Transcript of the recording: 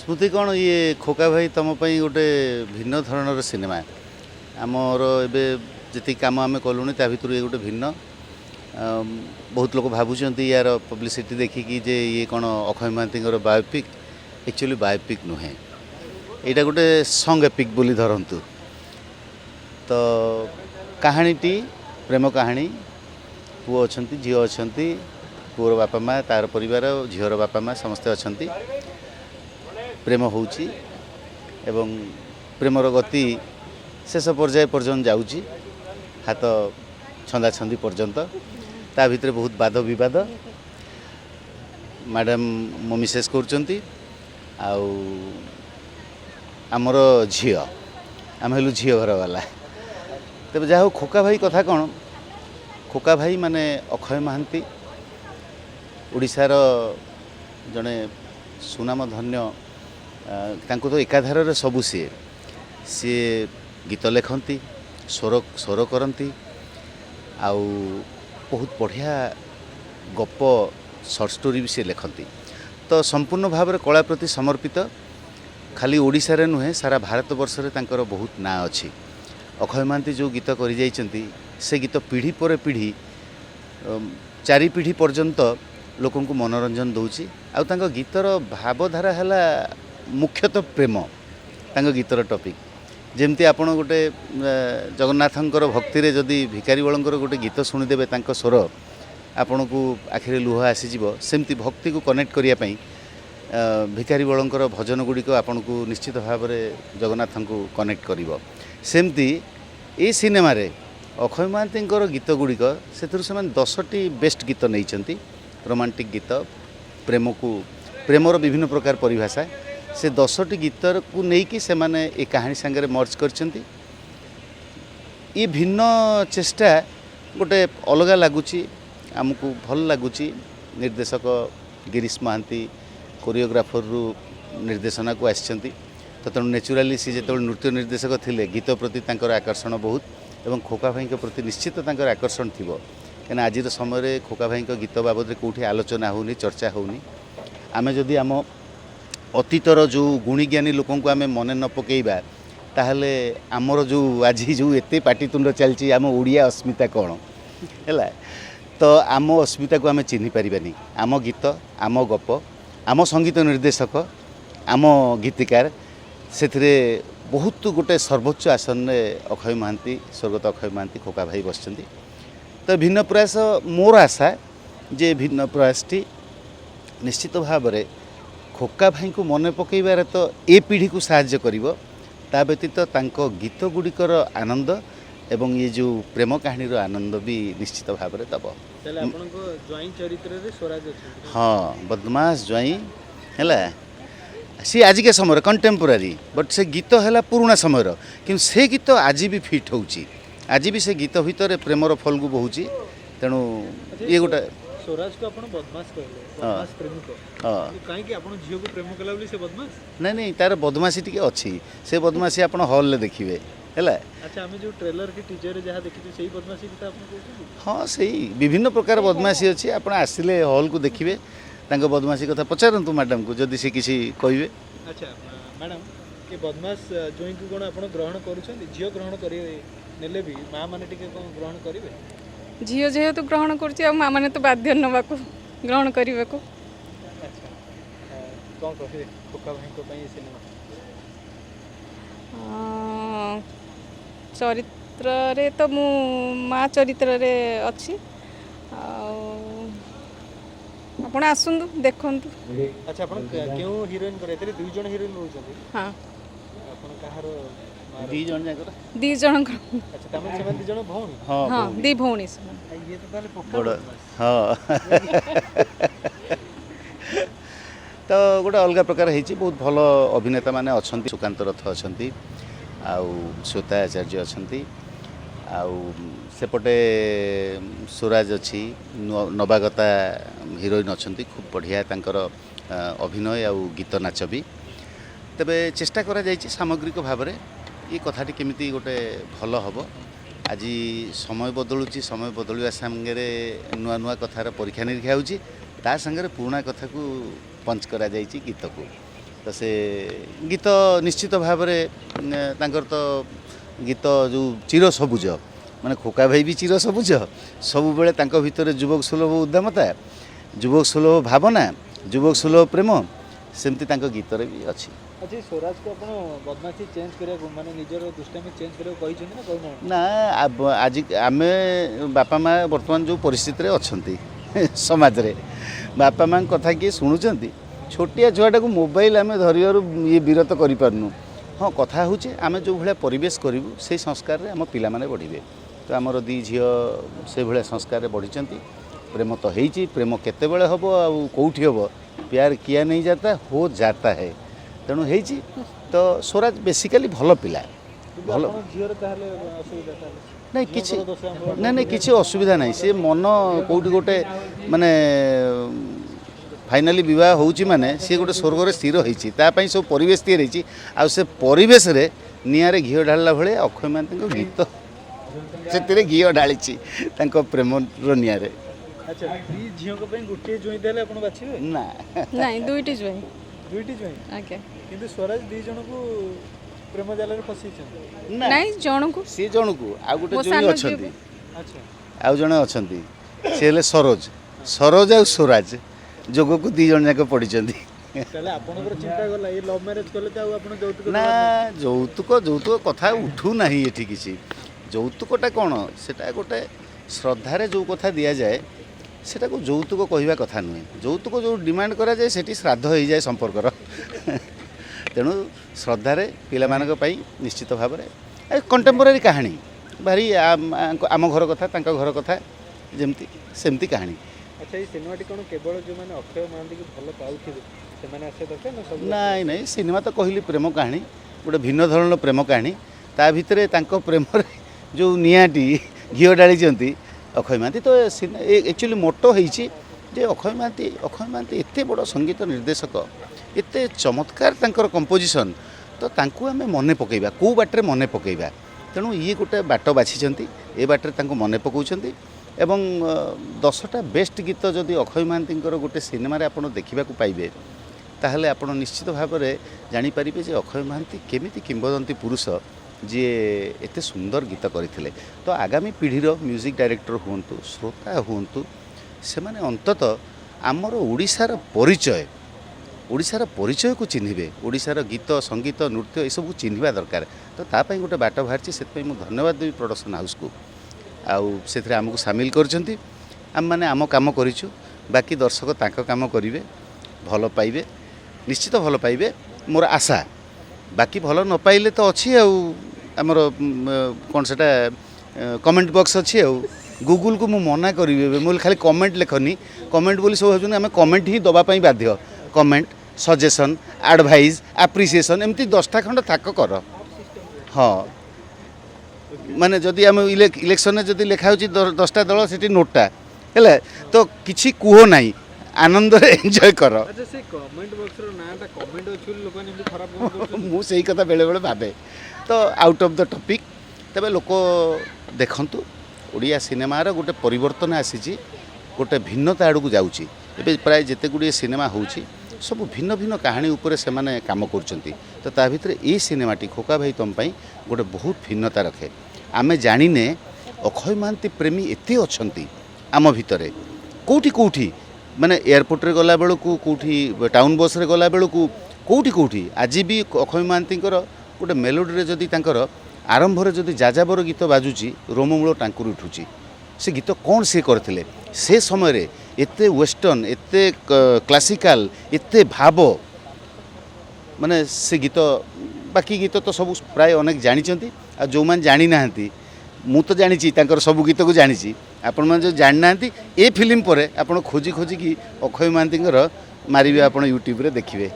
स्मृति कौन ये खोका भाई तुम गोटे भिन्न धरणर सिनेमा आमर एवं जी कम आम कलुनी ता भर ये गोटे भिन्न बहुत लोग भावुं यार पब्लिसिटी देखिकी जे ये कौन Akshay Mohanty biopic actually biopic नुहे यहाँ गोटे सॉन्ग एपिक बोली धरतु तो कहानीटी प्रेम कहानी पुओ अच्छा झी अच्छा पुओर बापा माँ तार परिवार झीर बापा माँ समस्ते अच्छा प्रेम होउची एवं प्रेमर गति शेष पर्याय पर्यंत जाऊँगी हाथ छंदा छंदी पर्यंत ता भितर बहुत वाद विवाद मैडम मो मिसेस कर आमर झी आम हलु झी घर वाला तेज जहाँ खोका भाई कथा कौन खोका भाई माने अक्षय महांती ओडिशार जड़े सुनाम धन्य तांको तो एकाधार सबू सी गीत लिखती स्वर करती आउ बहुत बढ़िया गप सर्ट स्टोरी भी सी लिखती तो संपूर्ण भाव में कला प्रति समर्पित खाली ओडिशा रे नुहे सारा भारत वर्ष रे तांकर बहुत ना अच्छी अक्षय महांती जो गीत कर जाइछंती से गीत पीढ़ी पर पीढ़ी चारि पीढ़ी पर्यंत लोकों को मनोरंजन दौची आउ तांको गीतर भावधारा है मुख्यतः प्रेम तांको गीतर टॉपिक जेमती आपण गोटे जगन्नाथंकर भक्ति रे जदि भिखारी बळंकर गोटे गीत शुणिदेवे तांको स्वर आपण को आखिरे लुह आसीजिव सेमती भक्ति को कनेक्ट करिया पई भिखारी बळंकर भजन गुड़िक आपण को निश्चित भाव में जगन्नाथ को कनेक्ट करिवो सेमती ए सिनेमा रे अक्षय महांतींकर गीत गुड़िक से 10टी बेस्ट गीत नहीं रोमांटिक गीत प्रेम को प्रेमर विभिन्न प्रकार परिभाषा से 10टी गीत को लेकिन से माने ए कहानी सांगे मर्ज करछंती ये भिन्न चेष्टा गोटे अलग लगुच आमको भल लगुच निर्देशक गिरीश महांती कोरियोग्राफर रु निर्देशना को आसछंती तो तेणु नेचुराली सी जो नृत्य निर्देशक थिले गीत प्रति तांकर आकर्षण बहुत एवं खोका भाई प्रति निश्चित तांकर आकर्षण थी कहीं आज समय खोका भाई गीत बाबद कौटी आलोचना होनी चर्चा होनी आमे जदि आम अतीतर जो गुणीज्ञानी लोक आम मन न पकेबा ताहले आमर जो आज जो एते पाटितुंड चलती आम ओडिया अस्मिता कौन है तो आम अस्मिता को आम चिन्ह पारिबानी आम गीत आम गप आम संगीत निर्देशक आम गीतिकार से बहुत गोटे सर्वोच्च आसन में अक्षय महांती स्वर्गत अक्षय महांती खोका भाई बसचंती तो भिन्न प्रयास मोर आशा जे भिन्न प्रयासटी निश्चित भाव में खोका भाई को मन पकईबार तो ए पीढ़ी को साहाय्य करिवो ता व्यतीत तांको गीत गुड़िकर आनंद एवं ये जो प्रेम कहानी आनंद भी निश्चित भाव में दब हाँ बदमाश ज्वाई है सी आज के समय कंटेम्पोरारी बट से गीत है पुराना समय कि से गीत आज भी फिट होची आज भी से गीत भितर प्रेमर फल को बहुची तेणु ये गोटे स्वराज को आपण बदमाश कहले बदमाश प्रेमिक हां काहे कि आपण झियो को प्रेम कला बोली से बदमाश नहीं तार बदमाशी टिके अच्छी से बदमाशी आपण हॉल ले देखिबे हैला अच्छा हमें जो ट्रेलर के टीजर जहाँ देखी सही बदमाशी की आपण कहते हाँ सही विभिन्न प्रकार बदमाशी अच्छी आपण आसिले हॉल को देखिबे तांको बदमाशी कथा पचारंतु मैडम को जदि से किसी कहबे अच्छा मैडम के बदमाश जोई को कोन आपण ग्रहण करूछन झियो ग्रहण करी नेले भी मां माने टिके कोन ग्रहण करिवे झील जेहेतु ग्रहण कर माँ मैंने तो बाध्य नवा को ग्रहण करने को चरित्र रे तो मु माँ चरित्र रे अच्छी आपण आसुंदु देखंतु अच्छा आपण क्यों हीरोइन करे तेरे दुई जण हीरोइन रहउछथि हां आपण कहार दी जण जाकर दी जण अच्छा तमे से दी जण भौणी हां हां दी भौणी ये तो ताले बड़ हां तो गोटे अलग प्रकार है बहुत भल अभिनेता माने अछंती सुकांत रथ अछंती आउ श्वेता आचार्य अछंती आउ सेपटे स्वराज अच्छी नवागता हिरोइन अछंती खूब बढ़िया तांकर अभिनय आउ गीत नाच भी तेबे चेष्टा करा जायछि सामग्रिक भाव में ये कथाटी केमिति गोटे भल हम आज समय बदलुची समय बदलवा सांगे नुआ नुआ कथार परीक्षा निरीक्षा होता सागर पुराणा कथा को पंच करा जायछि गीत को तो से गीत निश्चित भाव तांकर तो गीत जो चिर सबुज माने खोका भाई भी चिर सबुज सब बेले तांको भितर युवक सुलभ उद्यमता युवक सुलभ भावना युवक सुलभ प्रेम सेमती तांको गीतर भी अच्छी। अच्छा स्वराज को अपन बदमाशी चेंज करिया माने निजर दुष्टामी चेंज करिया कहिछन ना कहना ना आज आम बापा माँ बर्तमान जो परिस्थिति रे अछंती समाज रे बापा माँ कथा किए शुणुचंती छोटिया छुआटा को मोबाइल आम धरिबार ये विरत करि पारनु। हाँ कथा होचे आम जो भाया परिवेश करूँ से संस्कार रे आम पिला माने बढ़िबे तो आमर दी झील से भाया संस्कार रे बढ़िचंती प्रेम तो होइची प्रेम केतेबेले हबो आ कोउठी हबो प्यार किया नहीं जाता हो जाता है तेणु होइची तो स्वराज बेसिकली भल पिला भल झियर ताहले असुविधा ताहले नहीं किछि नहीं किछि असुविधा नहीं से मन कोउठी गोटे माने फाइनाली विवाह होउची माने सी गोटे स्वर्ग रे स्थिर होइची ता पई सब परिवेश तैयार होइची आ से परिवेश रे नियारे घिओ ढालला भले अक्षय महांती को गीत सेतिरे घिओ ढालिची तांको प्रेम रो नियारे। अच्छा दी झियो को पई गुटे जोई देले अपन बाछिबे ना ନାଇଁ ଦୁଇଟି ଜୁଆଇଁ दुईटी जोई ଆଜ୍ଞା किंतु स्वराज दी जण को प्रेम जाल रे फसीछन ना ନାଇଁ ଜଣକୁ सी जणकू आ गोटे ମୋ जोई ସାନ अछंती अच्छा आउ जणे अछंती से हेले सरोज सरोज आ स्वराज जोग को दी जण जाक पड़िचंती ताले आपनकर चिंता गला ये लव मैरिज करले त आपण जौतुक ना যৌতুক कथा उठू नाही एठी किछि যৌতুকটা कोन सेटा गोटे श्रद्धारे जो कथा दिया जाए सेटा को যৌতুক कहवा कथा नुहे যৌতুक जो डिमांड करा जाए सेठी श्राद्ध हो जाए संपर्कर तेणु श्रद्धारे पिला मानक पई निश्चित भाव में कंटेम्पोरारी कहानी भारी आम घर कथा तांका घर कथा जेमती सेमती कहानी। अच्छा ये सिनेमाटी कोन केवल जो माने अक्षय महांती को भल पाउथिबे से माने आसे दरकार ना सब नाई नाई सिनेमा तो कहली प्रेम कहानी गोटे भिन्न धरण प्रेम कहानी ता भितरे तांको प्रेम जो नियाटी घिओ डाली अक्षय महांती तो एक्चुअली मोटो होइछि जे अक्षय महांती एते बड़ संगीत निर्देशक एते चमत्कार तांकर कंपोजिशन तो तांको आमे मने पकेइबा को बाटरे मने पकेइबा तेणु ये गोटे बाट बाछिचंती ए बाटरे तांको मने पकाउछंती एवं 10टा बेस्ट गीत जदि अक्षय महांतींकर गोटे सिनेमा रे आपण देखिबा को पाइबे ताहले आपण निश्चित भाव में जानी पारिबे जे अक्षय महांती केमिति किंवदंती पुरुष जी एते सुंदर गीत करथिले तो आगामी पीढ़ीर म्यूजिक डायरेक्टर हुंतु श्रोता हुंतु से माने अंतत आमर ओडिशार परिचय को चिन्हिबे ओडिशार गीत संगीत नृत्य ये सब चिन्हिबा दरकार तो तापाई गोटे बाट बाहरछि सेतपई मु धन्यवाद देवी प्रोडक्शन हाउस को आउ सेथरे हमको सामिल करछंती आम माने आम काम करिछु बाकी दर्शक तांको काम करिवे भल पाइबे निश्चित भल पाइबे मोर आशा बाकी भल न पाइले तो अच्छी आमर कौन से कमेंट बॉक्स अच्छी गूगल को मु मना करी मु खाली कमेंट लेखनी कमेंट बोली सब भाई आम कमेंट ही दवापाई बाध्य कमेंट सजेशन एडवाइस एप्रिसिएशन एमती 10टा खंड थाक कर हाँ माने जदि आम इलेक्शन जदि लिखा 10टा दल से नोटा है तो किसी कुह नहीं आनंद एंजॉय कर। अच्छा से कमेंट बॉक्स रो नाटा कमेंट अछि लोक ने खराब कमेंट मु सही कथा बेले बेले भाबे तो आउट ऑफ द टॉपिक तबे लोक देखंतु ओडिया सिनेमार गोटे परिवर्तन आसी गोटे भिन्नता आड़ को जाऊँगी एवं प्राय जिते गुड़िए सिनेमा होउची सब भिन्न भिन्न कहानी उपरे से माने काम करचंती तो ता भितर ए सिनेमाटी खोका भाई तुम पाई गोटे बहुत भिन्नता रखे आमे जानिने अक्षय महांती प्रेमी एते अछंती आम भितरे कोठी कोठी माने एयरपोर्ट रे गला बेलू कौटी टाउन बस रे गला बेलू कौटी कौटी आज भी अक्षय महांती गोटे मेलोडी जदि तांकर आरंभ रे जदि जाजाबर गीत बाजुची रोममूल टांकुर उठुची से गीत कौन सी करथिले से समय रे एते वेस्टर्न एते क्लासिकल एते भाव माने से गीत बाकी गीत तो सब प्राय अनेक जानी आ जो मैंने जानी नाहंती मु तो जानी तांकर सब गीत को जानी आपण मैंने जो जानी नाहंती ए फिल्म पर आपण खोजी खोजी कि अक्षय महांती मारिबे आपण यूट्यूब रे देखिबे।